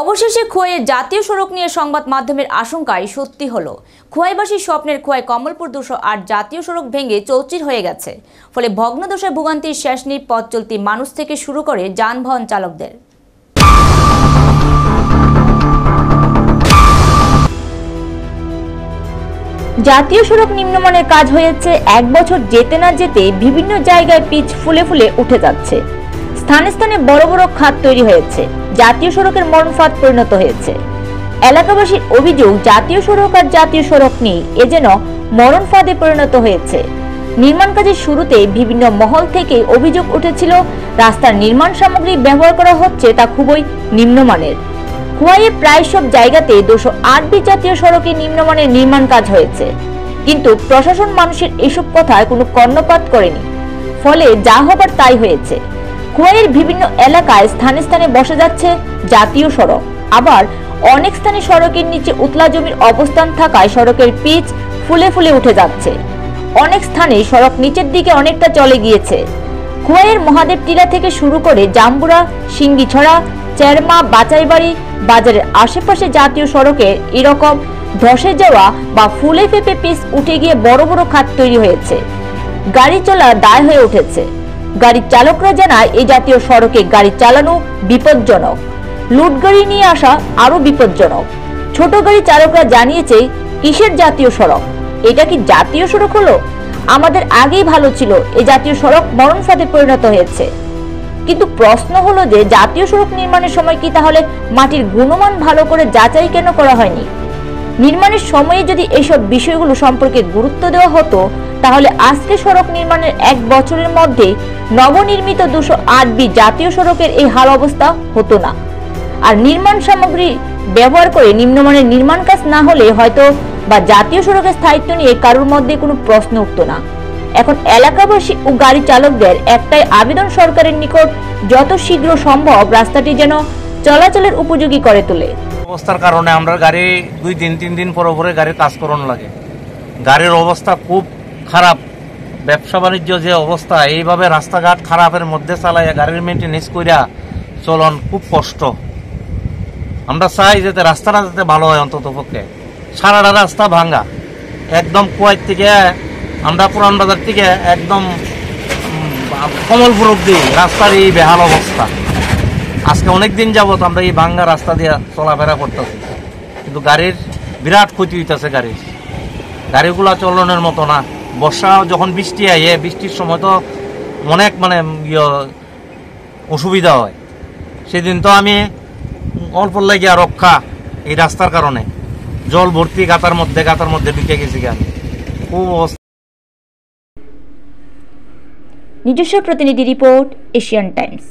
অবশেষে খোয়াইয়ের জাতীয় সড়ক নিয়ে সংবাদ মাধ্যমের আশঙ্কায় সত্যি হলো। খোয়াইবাসীর স্বপ্নের খোয়াই কমলপুর 208 জাতীয় সড়ক ভেঙে চৌচির হয়ে গেছে। ফলে ভগ্নদশায় ভোগান্তির শেষ নেই পথ চলতি মানুষ থেকে শুরু করে যানবাহন চালকদের। জাতীয় সড়ক নিম্নমানের কাজ হয়েছে, এক বছর যেতে না যেতে বিভিন্ন জায়গায় পিচ ফুলে ফুলে উঠে যাচ্ছে। স্থানে স্থানে বড় বড় খাত তৈরি হয়েছে, জাতীয় সড়কের মরণফাঁদ পরিণত হয়েছে। এলাকাবাসীর অভিযোগ, জাতীয় সড়ক আর জাতীয় সড়ক নেই, এ যেন মরণফাঁদে পরিণত হয়েছে। নির্মাণ কাজের শুরুতে বিভিন্ন মহল থেকে অভিযোগ উঠেছিল রাস্তার নির্মাণ সামগ্রী ব্যবহার করা হচ্ছে তা খুবই নিম্নমানের। খোয়াইয়ে প্রায় সব জায়গাতে 208 জাতীয় সড়কে নিম্নমানের নির্মাণ কাজ হয়েছে, কিন্তু প্রশাসন মানুষের এসব কথায় কোনো কর্ণপাত করেনি। ফলে যা হবার তাই হয়েছে। খোয়াইয়ের বিভিন্ন এলাকায় স্থানে স্থানে বসে যাচ্ছে জাতীয় সড়ক, আবার অনেক স্থানে সড়কের নিচে উতলা জমির অবস্থান থাকায় সড়কের পিচ ফুলে ফুলে উঠে যাচ্ছে। অনেক স্থানে সড়ক নিচের দিকে অনেকটা চলে গিয়েছে। খোয়াইয়ের মহাদেব টিলা থেকে শুরু করে জাম্বুরা, সিঙ্গিছড়া, চেরমা, বাচাইবাড়ি বাজারের আশেপাশে জাতীয় সড়কে এরকম ধসে যাওয়া বা ফুলে ফেপে পিচ উঠে গিয়ে বড় বড় খাত তৈরি হয়েছে। গাড়ি চলা দায় হয়ে উঠেছে। গাড়ির চালকরা জানায় এই জাতীয় সড়কে গাড়ি চালানো বিপজ্জনক, লুট গাড়ি নিয়ে আসা আরো বিপজ্জনক। ছোট গাড়ি চালকরা জানিয়েছে, কিসের জাতীয় সড়ক, এটা কি জাতীয় সড়ক হলো? আমাদের আগেই ভালো ছিল, এই জাতীয় সড়ক মরণফাঁদে পরিণত হয়েছে। কিন্তু প্রশ্ন হলো যে জাতীয় সড়ক নির্মাণের সময় কি তাহলে মাটির গুণমান ভালো করে যাচাই কেন করা হয়নি? নির্মাণের সময়ে যদি এইসব বিষয়গুলো সম্পর্কে গুরুত্ব দেওয়া হতো, তাহলে আজকে সড়ক নির্মাণের 1 বছরের মধ্যে নবনির্মিত 208 জাতীয় সড়কের এই হাল অবস্থা হতো না। আর নির্মাণ সামগ্রী ব্যবহার করে নিম্নমানের নির্মাণ কাজ না হলে হয়তো বা জাতীয় সড়কের স্থায়িত্ব নিয়ে কারোর মধ্যে কোনো প্রশ্ন উঠতো না। এখন এলাকাবাসী ও গাড়ি চালকদের একটাই আবেদন, সরকারের নিকট যত শীঘ্র সম্ভব রাস্তাটি যেন চলাচলের উপযোগী করে তোলে। অবস্থার কারণে আমরা গাড়ি 2-3 দিন পরে পরে গাড়ির কাজ করানো লাগে। গাড়ির অবস্থা খুব খারাপ। ব্যবসা বাণিজ্য যে অবস্থা, এইভাবে রাস্তাঘাট খারাপের মধ্যে চালাইয়া গাড়ির মেনটেনেন্স কইরা চলন খুব কষ্ট। আমরা চাই যাতে রাস্তাটা যাতে ভালো হয়, অন্তত পক্ষে। সারাটা রাস্তা ভাঙ্গা, একদম কুয়াইট থেকে আমরা পুরান বাজার থেকে একদম কমলপুর অব্দি রাস্তার এই বেহাল অবস্থা। আজকে অনেকদিন যাবত আমরা এই ভাঙ্গা রাস্তা দিয়ে চলাফেরা করতেছি, কিন্তু গাড়ির বিরাট ক্ষতি হইতেছে। গাড়িগুলা চলনের মতো না। বর্ষা যখন বৃষ্টি আয়, বৃষ্টির সময় তো অনেক অসুবিধা হয়। সেদিন তো আমি অল্প লাগিয়া রক্ষা এই রাস্তার কারণে জল ভর্তি গাতার মধ্যে ঢুকে গেছি। আমি খুব অবস্থা। নিজস্ব প্রতিনিধি রিপোর্ট, এশিয়ান টাইমস।